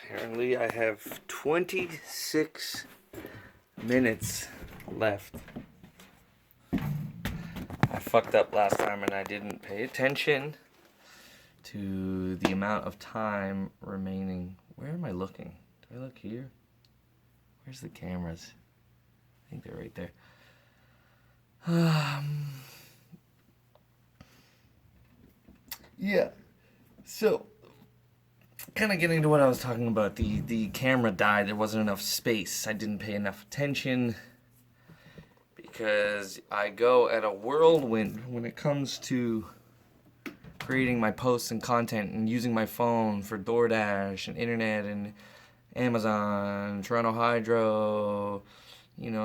Apparently, I have 26 minutes left. I fucked up last time and I didn't pay attention to the amount of time remaining. Where am I looking? Do I look here? Where's the cameras? I think they're right there. Yeah. So, kind of getting to what I was talking about. The camera died. There wasn't enough space. I didn't pay enough attention because I go at a whirlwind when it comes to creating my posts and content and using my phone for DoorDash and internet and Amazon, Toronto Hydro,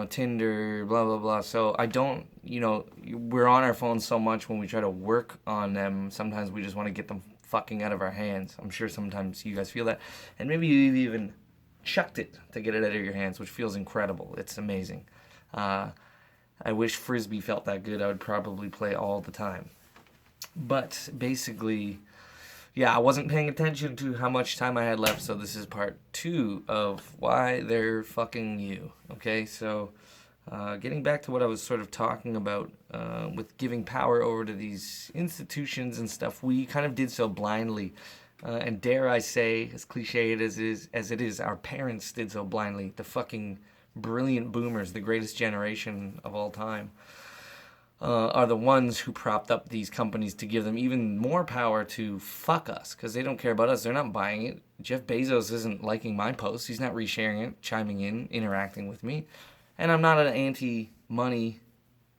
Tinder, blah, blah, blah. So I don't, we're on our phones so much when we try to work on them. Sometimes we just want to get them fucking out of our hands. I'm sure sometimes you guys feel that. And maybe you've even chucked it to get it out of your hands, which feels incredible. It's amazing. I wish Frisbee felt that good. I would probably play all the time. But basically, yeah, I wasn't paying attention to how much time I had left, so this is part 2 of why they're fucking you. Okay, so getting back to what I was sort of talking about with giving power over to these institutions and stuff, we kind of did so blindly. And dare I say, as cliched as it is, our parents did so blindly. The fucking brilliant boomers, the greatest generation of all time, are the ones who propped up these companies to give them even more power to fuck us, because they don't care about us. They're not buying it. Jeff Bezos isn't liking my posts. He's not resharing it, chiming in, interacting with me. And I'm not an anti-money,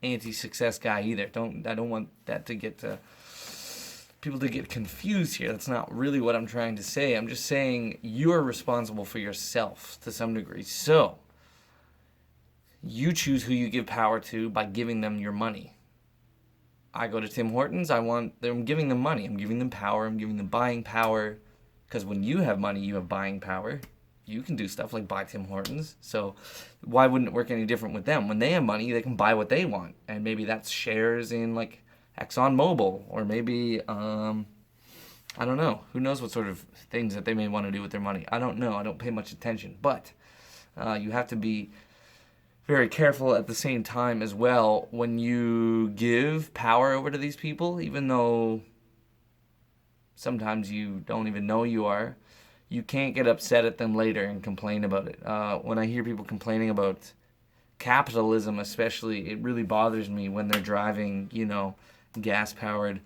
anti-success guy either. I don't want that to get to people to get confused here. That's not really what I'm trying to say. I'm just saying you're responsible for yourself to some degree. So you choose who you give power to by giving them your money. I go to Tim Hortons. I'm giving them money. I'm giving them power. I'm giving them buying power. Because when you have money, you have buying power. You can do stuff like buy Tim Hortons. So why wouldn't it work any different with them? When they have money, they can buy what they want. And maybe that's shares in like ExxonMobil. Or maybe, I don't know. Who knows what sort of things that they may want to do with their money. I don't know. I don't pay much attention. But you have to be very careful at the same time as well when you give power over to these people, even though sometimes you don't even know you are. You can't get upset at them later and complain about it. When I hear people complaining about capitalism especially, it really bothers me when they're driving, gas-powered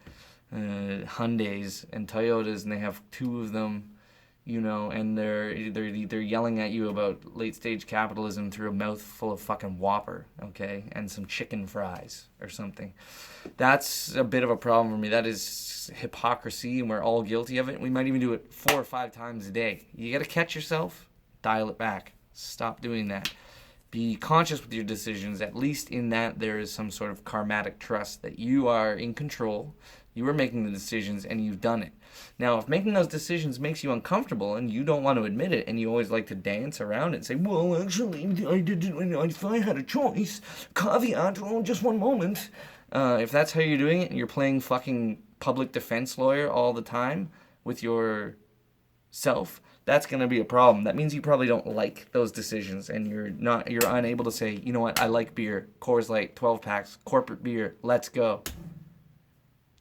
Hyundais and Toyotas, and they have 2 of them, and they're yelling at you about late-stage capitalism through a mouthful of fucking Whopper, okay, and some chicken fries or something. That's a bit of a problem for me. That is hypocrisy, and we're all guilty of it. We might even do it 4 or 5 times a day. You got to catch yourself, dial it back. Stop doing that. Be conscious with your decisions. At least in that there is some sort of karmatic trust that you are in control. You are making the decisions and you've done it. Now, if making those decisions makes you uncomfortable and you don't want to admit it and you always like to dance around it and say, well, actually, I didn't, if I had a choice, caveat, oh, just one moment. If that's how you're doing it and you're playing fucking public defense lawyer all the time with yourself, that's going to be a problem. That means you probably don't like those decisions and you're unable to say, you know what, I like beer, Coors Light, 12 packs, corporate beer, let's go.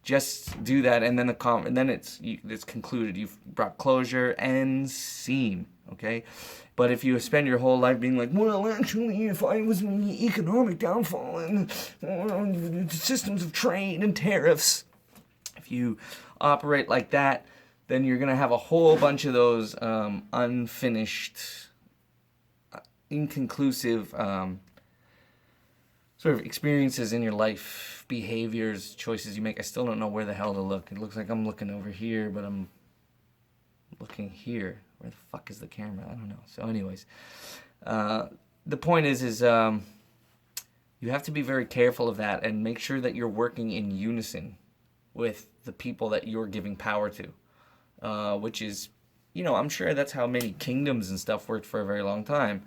Just do that, and then it's concluded. You've brought closure and scene, okay? But if you spend your whole life being like, well, actually, if I was in the economic downfall and systems of trade and tariffs, if you operate like that, then you're going to have a whole bunch of those unfinished, inconclusive sort of experiences in your life, behaviors, choices you make. I still don't know where the hell to look. It looks like I'm looking over here, but I'm looking here. Where the fuck is the camera? I don't know. So anyways, the point is you have to be very careful of that and make sure that you're working in unison with the people that you're giving power to, which is, I'm sure that's how many kingdoms and stuff worked for a very long time.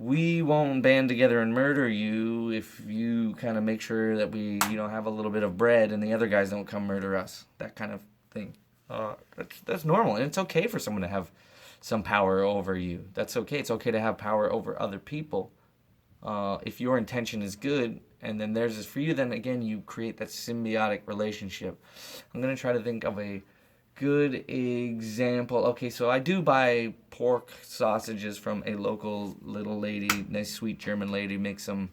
We won't band together and murder you if you kind of make sure that we, have a little bit of bread and the other guys don't come murder us. That kind of thing. That's normal, and it's okay for someone to have some power over you. That's okay. It's okay to have power over other people. If your intention is good and then theirs is for you, then again you create that symbiotic relationship. I'm gonna try to think of a good example. Okay, so I do buy pork sausages from a local little lady, nice sweet German lady, makes them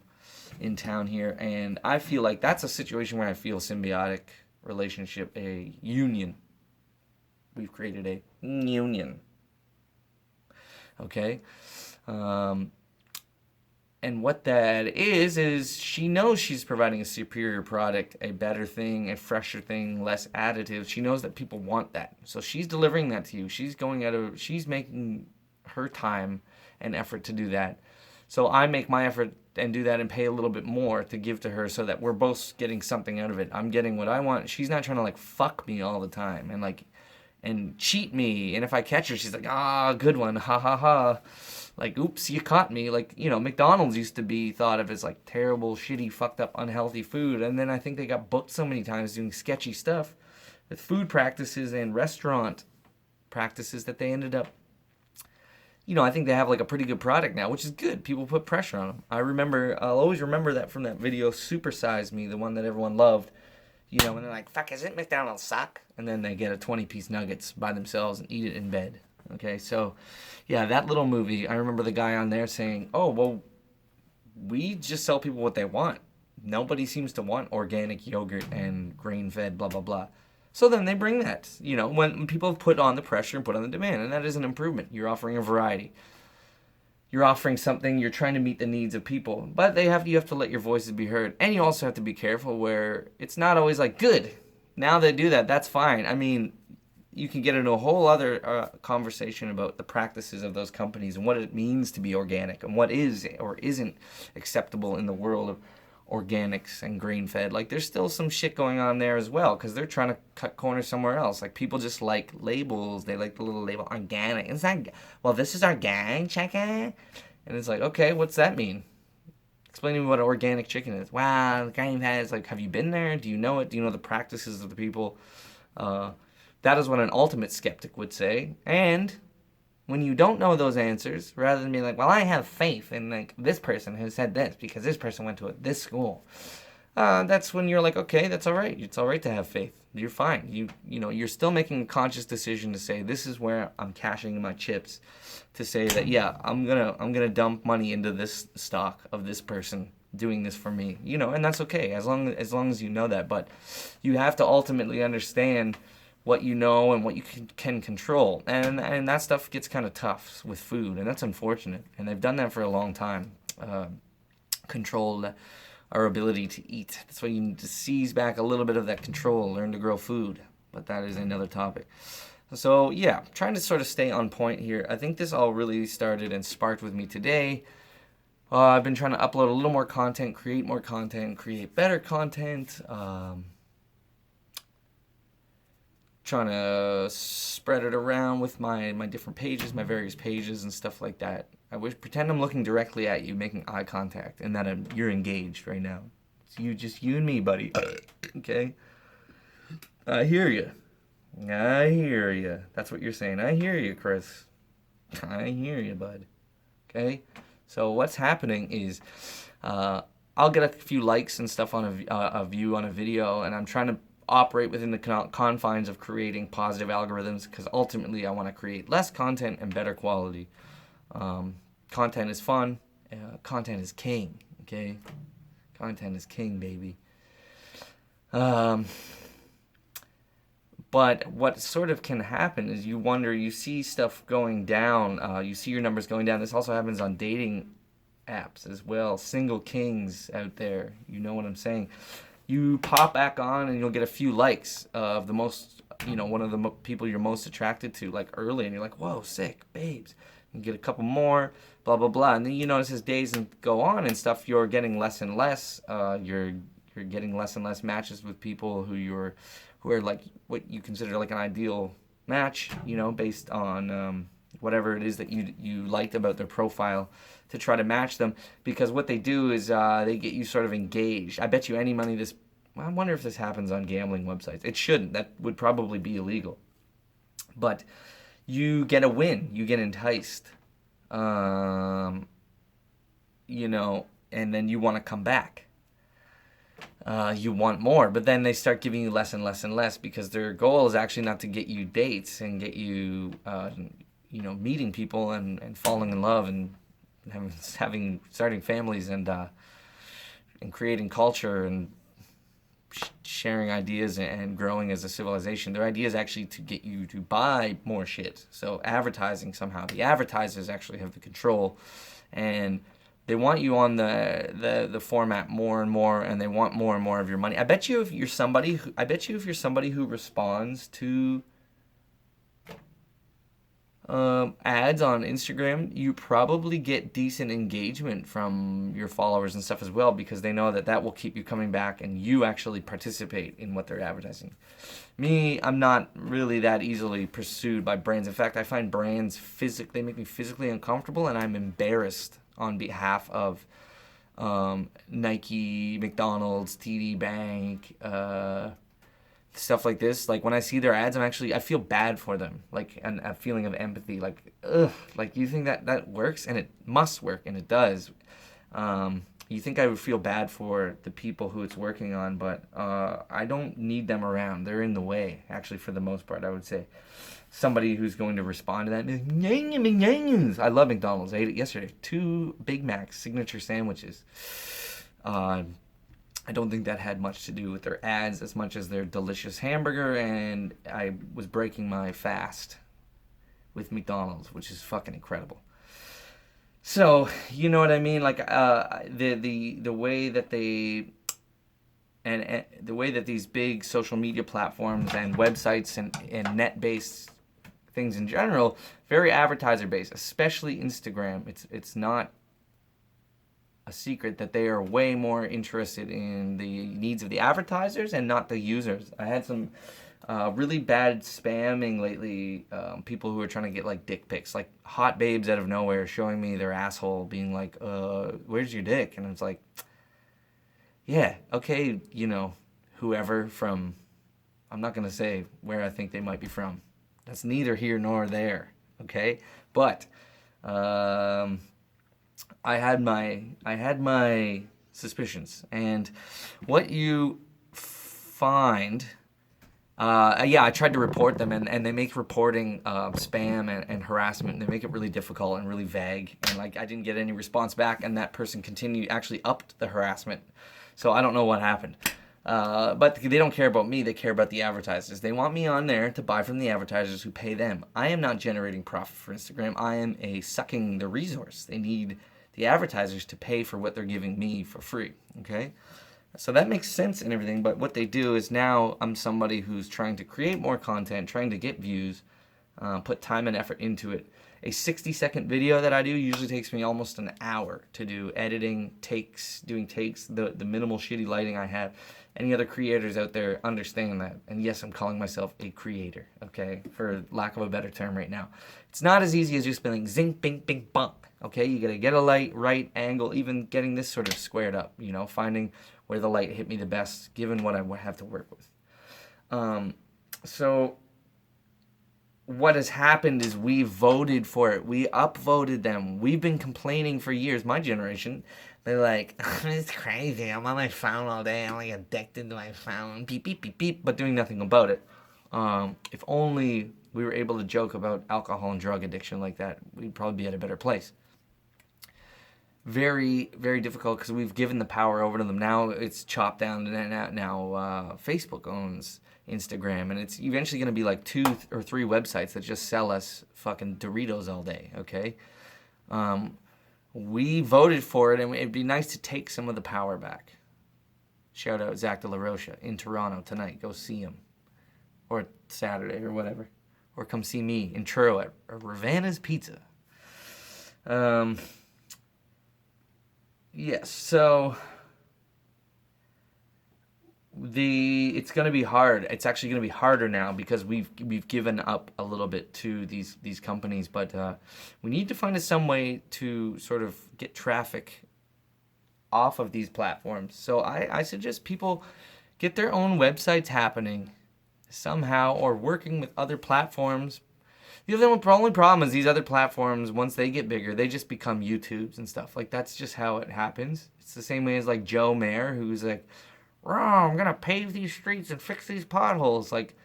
in town here, and I feel like that's a situation where I feel symbiotic relationship, a union. We've created a union. Okay. Um, and what that is she knows she's providing a superior product, a better thing, a fresher thing, less additives. She knows that people want that. So she's delivering that to you. She's making her time and effort to do that. So I make my effort and do that and pay a little bit more to give to her so that we're both getting something out of it. I'm getting what I want. She's not trying to like fuck me all the time and cheat me. And if I catch her, she's like, good one, ha ha ha. Like, oops, you caught me. Like, McDonald's used to be thought of as like terrible, shitty, fucked up, unhealthy food. And then I think they got booked so many times doing sketchy stuff with food practices and restaurant practices that they ended up, I think they have like a pretty good product now, which is good. People put pressure on them. I'll always remember that from that video, Super Size Me, the one that everyone loved. When they're like, fuck, isn't McDonald's suck? And then they get a 20-piece nuggets by themselves and eat it in bed. Okay, so, yeah, that little movie, I remember the guy on there saying, oh, well, we just sell people what they want. Nobody seems to want organic yogurt and grain-fed, blah, blah, blah. So then they bring that, when people put on the pressure and put on the demand, and that is an improvement. You're offering a variety. You're offering something, you're trying to meet the needs of people. But you have to let your voices be heard. And you also have to be careful where it's not always like, good, now they do that, that's fine. I mean, you can get into a whole other conversation about the practices of those companies and what it means to be organic and what is or isn't acceptable in the world of organics and grain-fed. Like, there's still some shit going on there as well because they're trying to cut corners somewhere else. Like, people just like labels. They like the little label, organic. It's not, well, this is organic chicken. And it's like, okay, what's that mean? Explain to me what organic chicken is. Wow, grain-fed is like, have you been there? Do you know it? Do you know the practices of the people? That is what an ultimate skeptic would say. And when you don't know those answers, rather than being like, well, I have faith in like this person who said this because this person went to this school, that's when you're like, okay, that's all right. It's all right to have faith. You're fine. You're still making a conscious decision to say, this is where I'm cashing my chips, to say that, yeah, I'm gonna dump money into this stock of this person doing this for me. And that's okay as long as you know that. But you have to ultimately understand what you know and what you can control. And that stuff gets kind of tough with food, and that's unfortunate. And they've done that for a long time. Controlled our ability to eat. That's why you need to seize back a little bit of that control, learn to grow food. But that is another topic. So yeah, trying to sort of stay on point here. I think this all really started and sparked with me today. I've been trying to upload a little more content, create better content. Trying to spread it around with my different pages, my various pages and stuff like that. Pretend I'm looking directly at you, making eye contact, and that you're engaged right now. It's you and me, buddy. Okay? I hear you. That's what you're saying. I hear you, Chris. I hear you, bud. Okay? So what's happening is, I'll get a few likes and stuff on a view on a video, and I'm trying to operate within the confines of creating positive algorithms because ultimately I want to create less content and better quality. Content is fun. Content is king. Okay? Content is king, baby. But what sort of can happen is you see stuff going down. You see your numbers going down. This also happens on dating apps as well. Single kings out there. You know what I'm saying? You pop back on and you'll get a few likes of the most, one of the people you're most attracted to, like early, and you're like, whoa, sick, babes. You get a couple more, blah, blah, blah. And then you notice as days go on and stuff, you're getting less and less. You're getting less and less matches with people who are like what you consider like an ideal match, based on whatever it is that you liked about their profile, to try to match them, because what they do is they get you sort of engaged. I bet you any money I wonder if this happens on gambling websites. It shouldn't. That would probably be illegal. But you get a win, you get enticed, um, and then you want to come back. You want more, but then they start giving you less and less and less because their goal is actually not to get you dates and get you, meeting people and falling in love and starting families and creating culture and sharing ideas and growing as a civilization. Their idea is actually to get you to buy more shit. So advertising, somehow the advertisers actually have the control, and they want you on the format more and more, and they want more and more of your money. I bet you if you're somebody who responds to ads on Instagram, you probably get decent engagement from your followers and stuff as well, because they know that will keep you coming back and you actually participate in what they're advertising. Me, I'm not really that easily pursued by brands. In fact, I find brands they make me physically uncomfortable, and I'm embarrassed on behalf of Nike, McDonald's, TD Bank, stuff like this. Like when I see their ads, I feel bad for them, like a feeling of empathy, like ugh, like you think that works, and it must work, and it does. You think I would feel bad for the people who it's working on, but I don't need them around. They're in the way, actually, for the most part, I would say. Somebody who's going to respond to that. I love McDonald's. I ate it yesterday. 2 Big Macs, signature sandwiches. I don't think that had much to do with their ads as much as their delicious hamburger, and I was breaking my fast with McDonald's, which is fucking incredible. So, you know what I mean? Like the way that they and the way that these big social media platforms and websites and net-based things in general, very advertiser-based, especially Instagram. It's not a secret that they are way more interested in the needs of the advertisers and not the users. I had some really bad spamming lately, people who are trying to get like dick pics, like hot babes out of nowhere showing me their asshole, being like, where's your dick? And it's like, yeah, okay, whoever from, I'm not going to say where I think they might be from. That's neither here nor there, okay? But I had my suspicions, and what you find, I tried to report them, and they make reporting spam and harassment, and they make it really difficult and really vague, and like I didn't get any response back, and that person actually upped the harassment, so I don't know what happened. But they don't care about me, they care about the advertisers. They want me on there to buy from the advertisers who pay them. I am not generating profit for Instagram. I am sucking the resource. They need the advertisers to pay for what they're giving me for free, okay? So that makes sense and everything, but what they do is now I'm somebody who's trying to create more content, trying to get views, put time and effort into it. A 60-second video that I do usually takes me almost an hour to do, editing, doing takes, the minimal shitty lighting I have. Any other creators out there understand that. And yes, I'm calling myself a creator, okay, for lack of a better term right now. It's not as easy as just being like zing, bing, bing, bunk, okay? You gotta get a right angle, even getting this sort of squared up, finding where the light hit me the best, given what I have to work with. So what has happened is we voted for it. We upvoted them. We've been complaining for years. My generation, they're like, it's crazy. I'm on my phone all day. I'm like addicted to my phone. Beep, beep, beep, beep, but doing nothing about it. If only we were able to joke about alcohol and drug addiction like that, we'd probably be at a better place. Very, very difficult because we've given the power over to them. Now it's chopped down, and now Facebook owns Instagram, and it's eventually going to be like 2 or 3 websites that just sell us fucking Doritos all day, okay? We voted for it, and it'd be nice to take some of the power back. Shout out Zach De La Rocha in Toronto tonight. Go see him. Or Saturday or whatever. Or come see me in Truro at Ravanna's Pizza. Yes, so it's going to be hard. It's actually going to be harder now because we've given up a little bit to these companies, but we need to find some way to sort of get traffic off of these platforms. So I suggest people get their own websites happening, somehow, or working with other platforms. The only problem is these other platforms, once they get bigger, they just become YouTubes and stuff. Like, that's just how it happens. It's the same way as, like, Joe Mayer, who's like, "Oh, I'm going to pave these streets and fix these potholes." Like,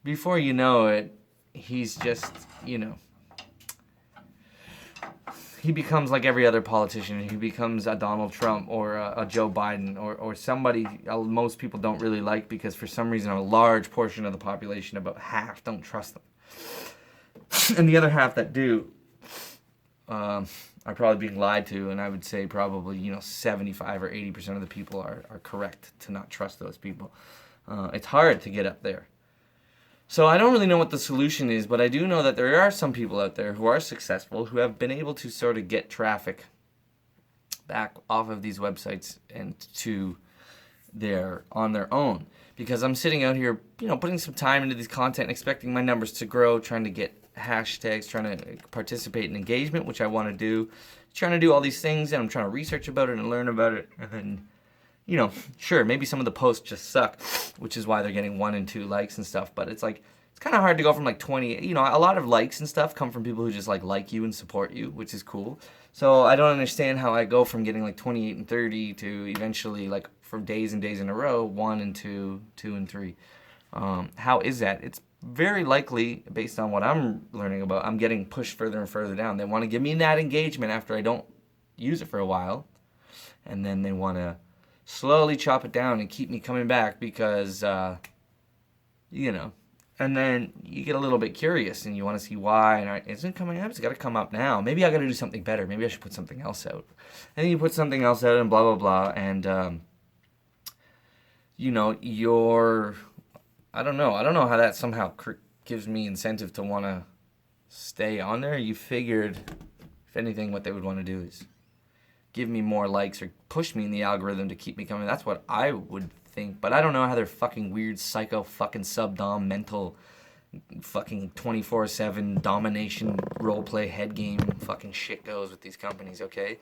before you know it, he's just, he becomes like every other politician. He becomes a Donald Trump or a Joe Biden or somebody most people don't really like, because for some reason a large portion of the population, about half, don't trust them. And the other half that do are probably being lied to, and I would say probably 75 or 80% of the people are correct to not trust those people. It's hard to get up there. So I don't really know what the solution is, but I do know that there are some people out there who are successful, who have been able to sort of get traffic back off of these websites and to on their own. Because I'm sitting out here, putting some time into these content, expecting my numbers to grow, trying to get hashtags, trying to participate in engagement, which I want to do, trying to do all these things, and I'm trying to research about it and learn about it, and then sure, maybe some of the posts just suck, which is why they're getting 1 and 2 likes and stuff. But it's like, it's kind of hard to go from like 20, a lot of likes and stuff come from people who just like you and support you, which is cool. So I don't understand how I go from getting like 28 and 30 to eventually, like, for days and days in a row, 1 and 2, 2 and 3. How is that? It's very likely, based on what I'm learning about, I'm getting pushed further and further down. They want to give me that engagement after I don't use it for a while, and then they want to slowly chop it down and keep me coming back because, and then you get a little bit curious and you want to see why, and isn't it coming up? It's got to come up now. Maybe I got to do something better. Maybe I should put something else out. And then you put something else out and blah, blah, blah. And, I don't know how that somehow gives me incentive to want to stay on there. You figured, if anything, what they would want to do is give me more likes or push me in the algorithm to keep me coming. That's what I would think. But I don't know how their fucking weird psycho fucking sub-dom mental fucking 24/7 domination roleplay head game fucking shit goes with these companies, okay?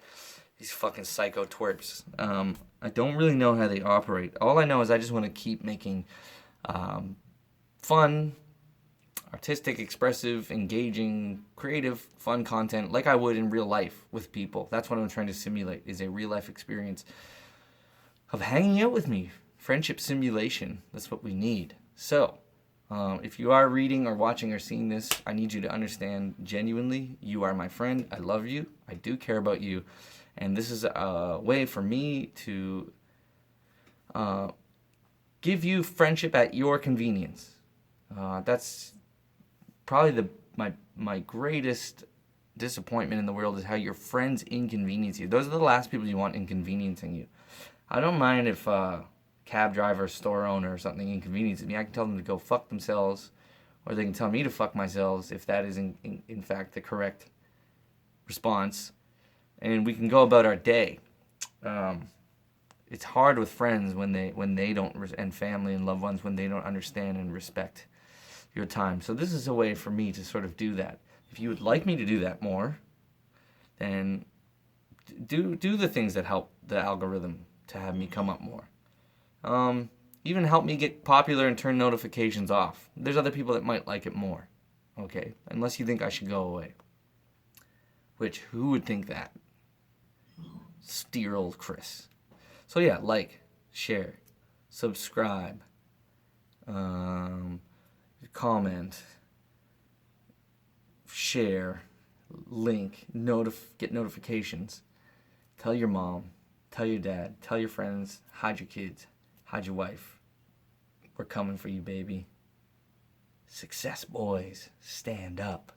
These fucking psycho twerps. I don't really know how they operate. All I know is I just want to keep making fun, artistic, expressive, engaging, creative, fun content like I would in real life with people. That's what I'm trying to simulate, is a real life experience of hanging out with me. Friendship simulation. That's what we need. So, if you are reading or watching or seeing this, I need you to understand genuinely, you are my friend. I love you. I do care about you. And this is a way for me to give you friendship at your convenience. That's probably my greatest disappointment in the world, is how your friends inconvenience you. Those are the last people you want inconveniencing you. I don't mind if cab driver, store owner, or something inconveniences me. I can tell them to go fuck themselves, or they can tell me to fuck myself if that is in fact the correct response, and we can go about our day. It's hard with friends when they don't, and family and loved ones, when they don't understand and respect your time. So this is a way for me to sort of do that. If you would like me to do that more, then do the things that help the algorithm to have me come up more. Even help me get popular and turn notifications off. There's other people that might like it more. Okay, unless you think I should go away. Which, who would think that? Steer old Chris. So yeah, like, share, subscribe, comment, share, link, get notifications. Tell your mom, tell your dad, tell your friends, hide your kids, hide your wife. We're coming for you, baby. Success boys, stand up.